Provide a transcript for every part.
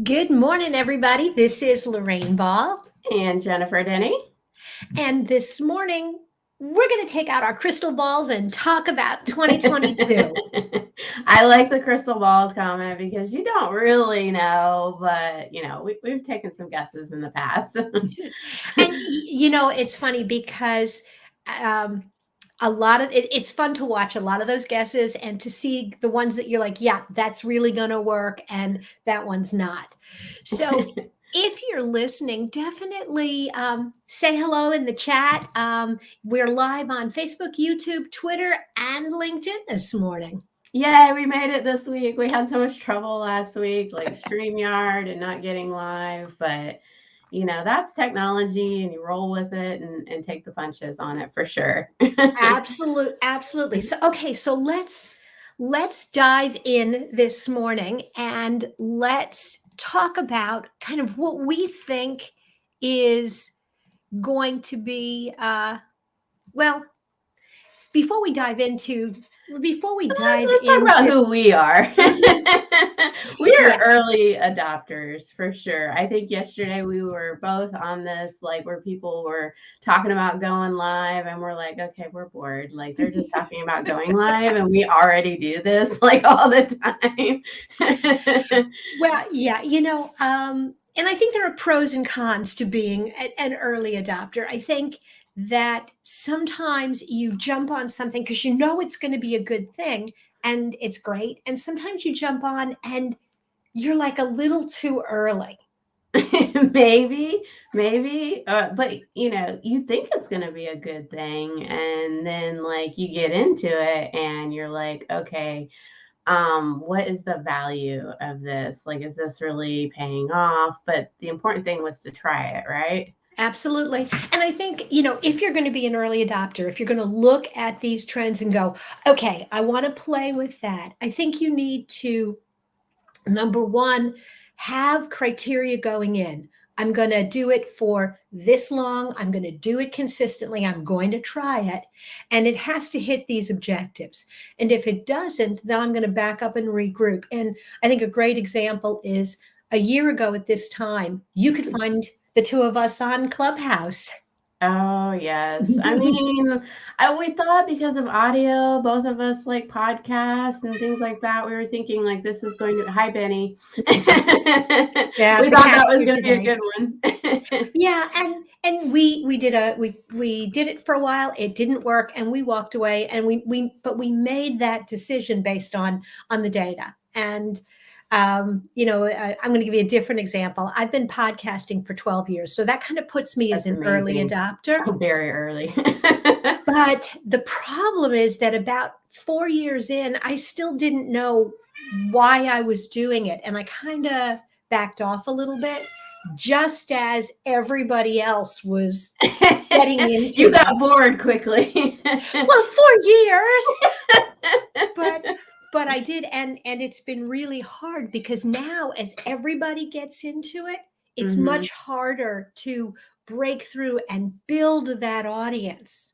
Good morning, everybody. This is Lorraine Ball. And Jennifer Denny. And this morning, we're going to take out our crystal balls and talk about 2022. I like the crystal balls comment because you don't really know, but we've taken some guesses in the past. And, it's funny because um, it's fun to watch a lot of those guesses and to see the ones that you're like, yeah, that's really going to work. And that one's not. So, if you're listening, definitely say hello in the chat. We're live on Facebook, YouTube, Twitter, and LinkedIn this morning. Yay, we made it this week. We had so much trouble last week, like StreamYard and not getting live, but that's technology and you roll with it and take the punches on it for sure. Absolutely. So let's dive in this morning and let's talk about kind of what we think is going to be well, before we dive into before we dive Let's talk about into who we are. We are yeah, early adopters for sure. I think yesterday we were both on this, like where people were talking about going live, and we're like, okay, we're bored. Like they're just talking about going live, and we already do this like all the time. well, yeah, and I think there are pros and cons to being an early adopter. I think that sometimes you jump on something because you know it's going to be a good thing and it's great. And sometimes you jump on and you're like a little too early. maybe, but you think it's going to be a good thing, and then like you get into it, and you're like, okay, what is the value of this? Like, is this really paying off? But the important thing was to try it, right? Absolutely. And I think, if you're going to be an early adopter, if you're going to look at these trends and go, okay, I want to play with that, I think you need to, number one, have criteria going in. I'm going to do it for this long. I'm going to do it consistently. I'm going to try it. And it has to hit these objectives. And if it doesn't, then I'm going to back up and regroup. And I think a great example is a year ago at this time, you could find the two of us on Clubhouse. Oh, yes. I mean, we thought because of audio, both of us like podcasts and things like that, we were thinking like this is going to, hi, Benny. We Yeah, the thought that cat's was here going to be a today. good one. Yeah, and we did it for a while. It didn't work, and we walked away. And we made that decision based on the data. And I'm going to give you a different example. I've been podcasting for 12 years, so that kind of puts me as That's an early amazing. adopter. Oh, very early. But the problem is that about 4 years in, I still didn't know why I was doing it, and I kind of backed off a little bit, just as everybody else was getting You into it. got bored quickly. Well, 4 years, but I did, and it's been really hard because now, as everybody gets into it, it's Hmm. much harder to break through and build that audience.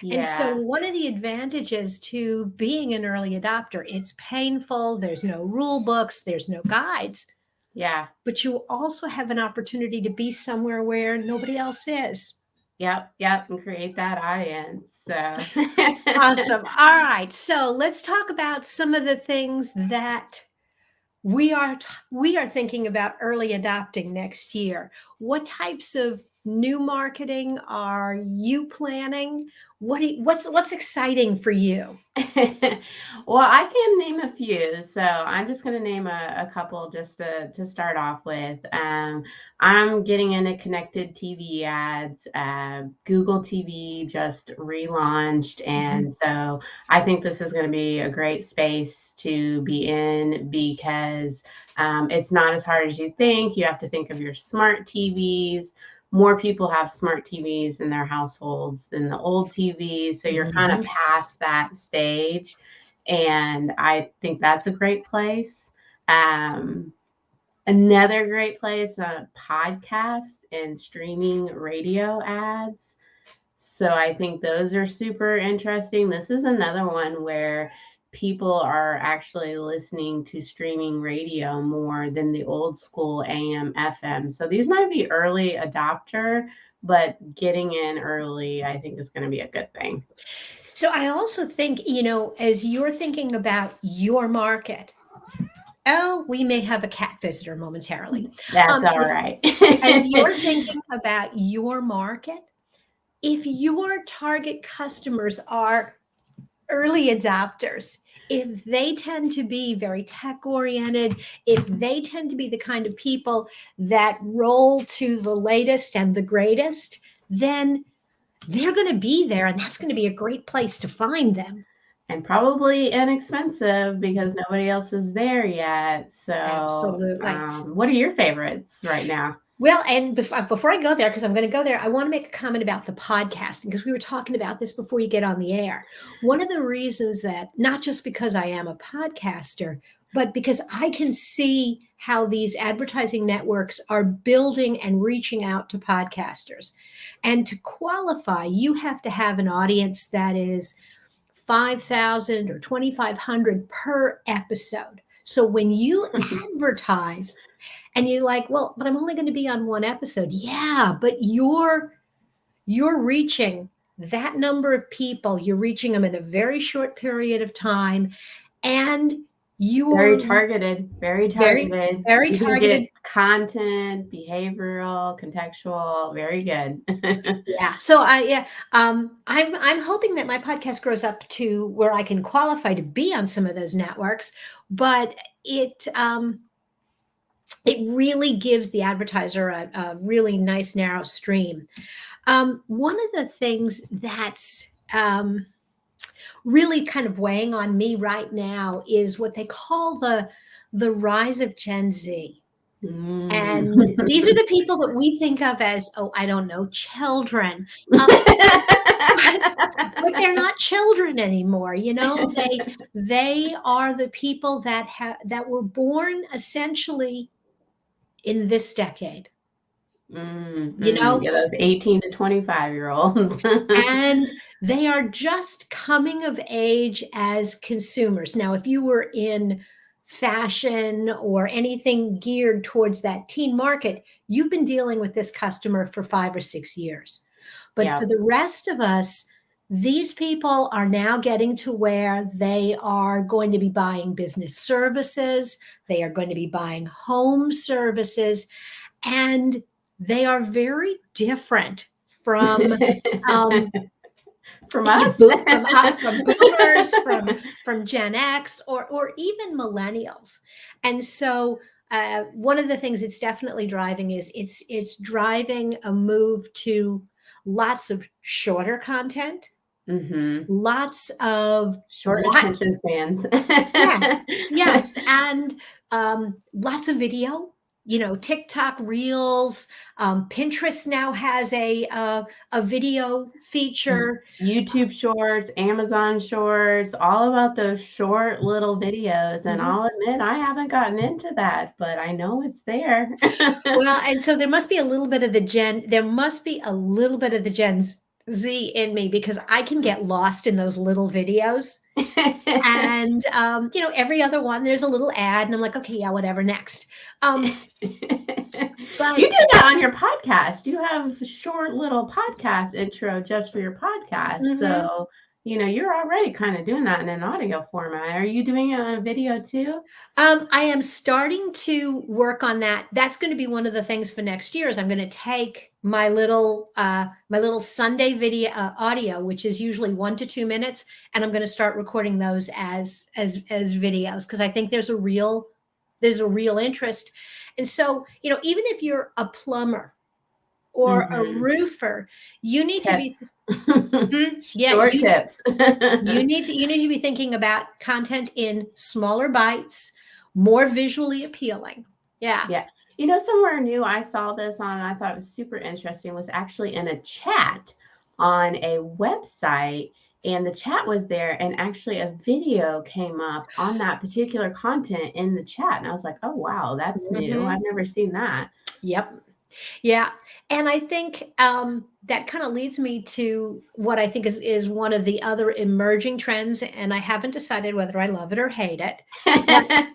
And so Yeah. one of the advantages to being an early adopter, it's painful, there's no rule books, there's no guides, Yeah. but you also have an opportunity to be somewhere where nobody else is. Yep, and create that audience. So Awesome. All right. So let's talk about some of the things that we are we are thinking about early adopting next year. What types of new marketing are you planning? What's exciting for you? well, I can name a few. So I'm just going to name a couple just to start off with. I'm getting into connected TV ads. Google TV just relaunched. Mhm. And so I think this is going to be a great space to be in because it's not as hard as you think. You have to think of your smart TVs. More people have smart TVs in their households than the old TVs. So you're kind of Mhm. past that stage. And I think that's a great place. Um, Another great place, podcast and streaming radio ads. So I think those are super interesting. This is another one where people are actually listening to streaming radio more than the old school AM, FM. So these might be early adopter, but getting in early, I think is going to be a good thing. So I also think, as you're thinking about your market, oh, we may have a cat visitor momentarily. That's all As, right. as you're thinking about your market, if your target customers are early adopters, if they tend to be very tech oriented, if they tend to be the kind of people that roll to the latest and the greatest, then they're going to be there, and that's going to be a great place to find them. And probably inexpensive because nobody else is there yet. So, Absolutely. what are your favorites right now? Well, and before I go there, because I'm going to go there, I want to make a comment about the podcasting, because we were talking about this before you get on the air. One of the reasons that, not just because I am a podcaster, but because I can see how these advertising networks are building and reaching out to podcasters. And to qualify, you have to have an audience that is 5,000 or 2,500 per episode. So when you advertise, and you're like, well, but I'm only going to be on one episode. Yeah, but you're reaching that number of people. You're reaching them in a very short period of time, and Very you're targeted, very very, targeted. very You can get targeted. content, behavioral, contextual, very good. Yeah. So I'm hoping that my podcast grows up to where I can qualify to be on some of those networks, but it really gives the advertiser a really nice narrow stream. One of the things that's really kind of weighing on me right now is what they call the rise of Gen Z. And these are the people that we think of as, oh, I don't know, children. But they're not children anymore. They are the people that were born essentially in this decade. Yeah, those 18 to 25-year-olds. And they are just coming of age as consumers. Now, if you were in fashion or anything geared towards that teen market, you've been dealing with this customer for 5 or 6 years. But Yeah. for the rest of us, these people are now getting to where they are going to be buying business services, they are going to be buying home services, and they are very different from From us? from boomers, from Gen X, or even millennials. And so one of the things it's definitely driving is it's driving a move to lots of shorter content, lots of Short attention spans. yes, and lots of video. TikTok Reels, Pinterest now has a video feature. YouTube Shorts, Amazon Shorts, all about those short little videos. And Mhm. I'll admit, I haven't gotten into that, but I know it's there. Well, and so there must be a little bit of the Gen Z in me, because I can get lost in those little videos. And every other one, there's a little ad, and I'm like, okay, yeah, whatever, next. But You do that on your podcast. You have a short little podcast intro just for your podcast. So, you're already kind of doing that in an audio format. Are you doing it on a video too? I am starting to work on that. That's going to be one of the things for next year. Is I'm going to take my little Sunday video audio, which is usually 1 to 2 minutes, and I'm going to start recording those as videos, because I think there's a real interest. And so, even if you're a plumber or a roofer, you need to be Short tips. you need to be thinking about content in smaller bites, more visually appealing. Yeah. Yeah. Somewhere new I saw this on, and I thought it was super interesting, was actually in a chat on a website, and the chat was there, and actually a video came up on that particular content in the chat. And I was like, oh, wow, that's new. I've never seen that. Yep. Yeah. And I think that kind of leads me to what I think is one of the other emerging trends. And I haven't decided whether I love it or hate it, but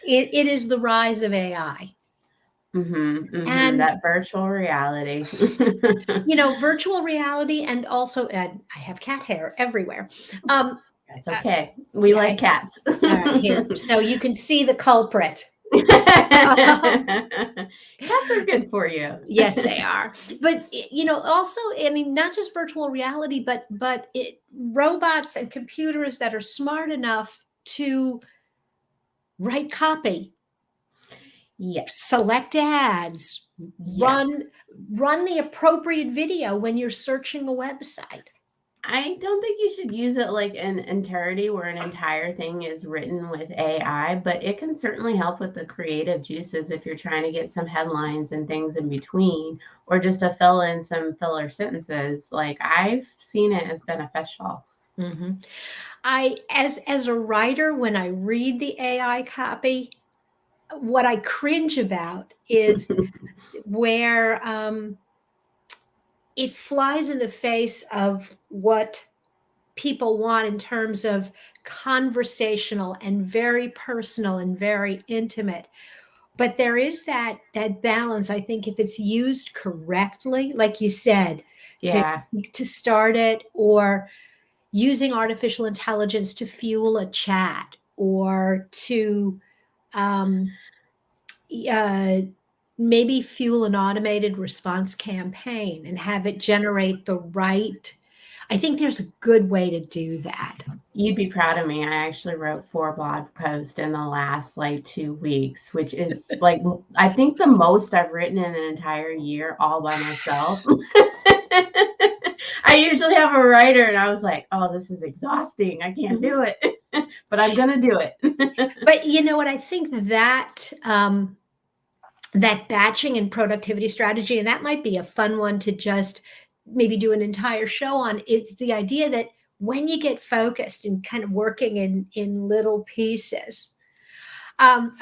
it is the rise of AI. And, That virtual reality. virtual reality and also, I have cat hair everywhere. Um, That's uh, okay. We like okay. cats. All right, here. So you can see the culprit. Cats are good for you. Yes, they are. But also, I mean, not just virtual reality, but robots and computers that are smart enough to write copy, Yes. select ads, Yes. run the appropriate video when you're searching a website. I don't think you should use it like an entirety where an entire thing is written with AI, but it can certainly help with the creative juices if you're trying to get some headlines and things in between, or just to fill in some filler sentences. Like I've seen it as beneficial. hmm I, as a writer, when I read the AI copy, what I cringe about is where it flies in the face of what people want in terms of conversational and very personal and very intimate. But there is that balance. I think if it's used correctly, like you said, to Yeah. to start it, or using artificial intelligence to fuel a chat, or to um, uh, maybe fuel an automated response campaign and have it generate the right. I think there's a good way to do that. You'd be proud of me. I actually wrote 4 blog posts in the last like 2 weeks, which is like I think the most I've written in an entire year all by myself. I usually have a writer and I was like, "Oh, this is exhausting. I can't Mhm. do it." But I'm going to do it. But you know what? I think that batching and productivity strategy, and that might be a fun one to just maybe do an entire show on. It's the idea that when you get focused and kind of working in little pieces.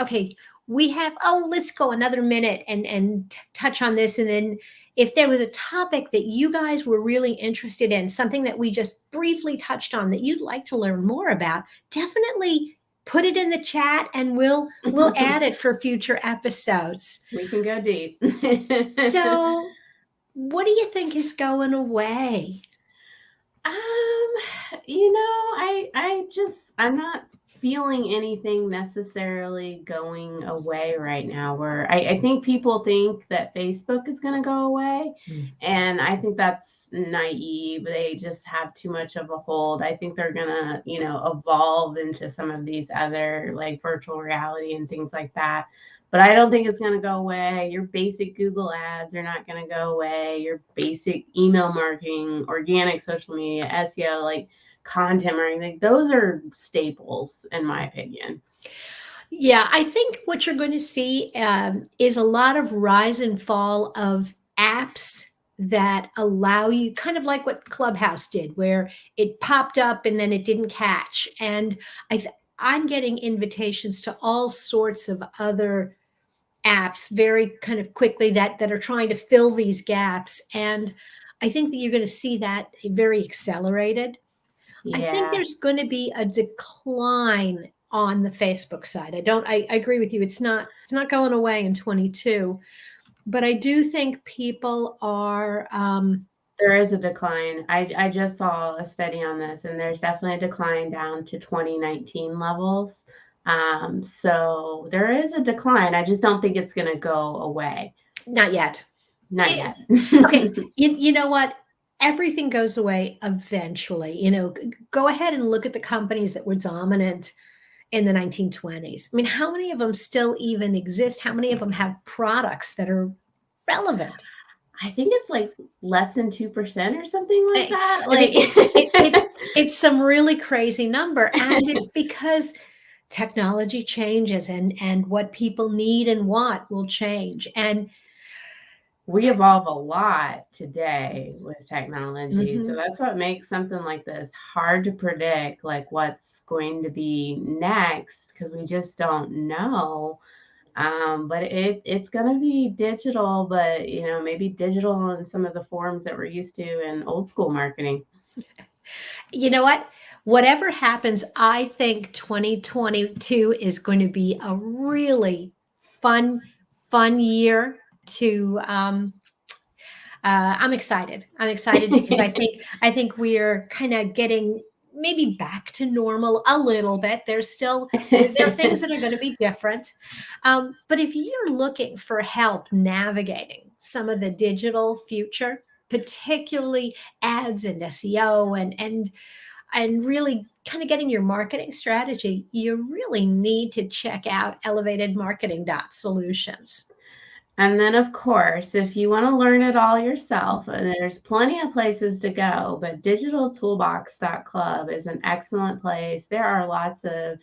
Okay, we have. Oh, let's go another minute and touch on this, and then if there was a topic that you guys were really interested in, something that we just briefly touched on that you'd like to learn more about, definitely put it in the chat, and we'll add it for future episodes. We can go deep. So, what do you think is going away? Um, I'm not feeling anything necessarily going away right now. Where I think people think that Facebook is going to go away, Mm. and I think that's naive. They just have too much of a hold. I think they're going to, evolve into some of these other like virtual reality and things like that. But I don't think it's going to go away. Your basic Google ads are not going to go away. Your basic email marketing, organic social media, SEO, like content marketing, those are staples, in my opinion. Yeah, I think what you're going to see is a lot of rise and fall of apps that allow you, kind of like what Clubhouse did, where it popped up and then it didn't catch. And I'm getting invitations to all sorts of other apps very kind of quickly that are trying to fill these gaps. And I think that you're going to see that very accelerated. I think Yeah. there's going to be a decline on the Facebook side. I agree with you. It's not going away in 22, but I do think people are There is a decline. I just saw a study on this, and there's definitely a decline down to 2019 levels. So there is a decline. I just don't think it's going to go away. not yet. Not Eh, yet. okay, you know what? Everything goes away eventually. Go ahead and look at the companies that were dominant in the 1920s. I mean, how many of them still even exist? How many of them have products that are relevant? I think it's like less than 2% or something like I that. I mean, Like, it's some really crazy number, and it's because technology changes, and what people need and want will change. And we evolve a lot today with technology. So mhm. that's what makes something like this hard to predict, like what's going to be next, because we just don't know. But it's going to be digital, but maybe digital in some of the forms that we're used to in old school marketing. You know what? Whatever happens, I think 2022 is going to be a really fun, fun year to I'm excited. I'm excited because I think we're kind of getting maybe back to normal a little bit. There's still there are things that are going to be different, but if you're looking for help navigating some of the digital future, particularly ads and SEO and really kind of getting your marketing strategy, you really need to check out elevatedmarketing.solutions. And then, of course, if you want to learn it all yourself, there's plenty of places to go, but digitaltoolbox.club is an excellent place. There are lots of,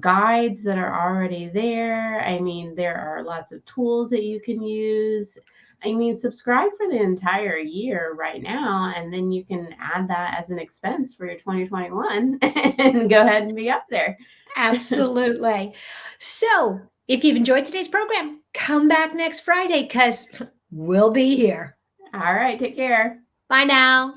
guides that are already there. I mean, there are lots of tools that you can use. I mean, subscribe for the entire year right now, and then you can add that as an expense for your 2021 and go ahead and be up there. Absolutely. So, if you've enjoyed today's program, come back next Friday because we'll be here. All right, take care. Bye now.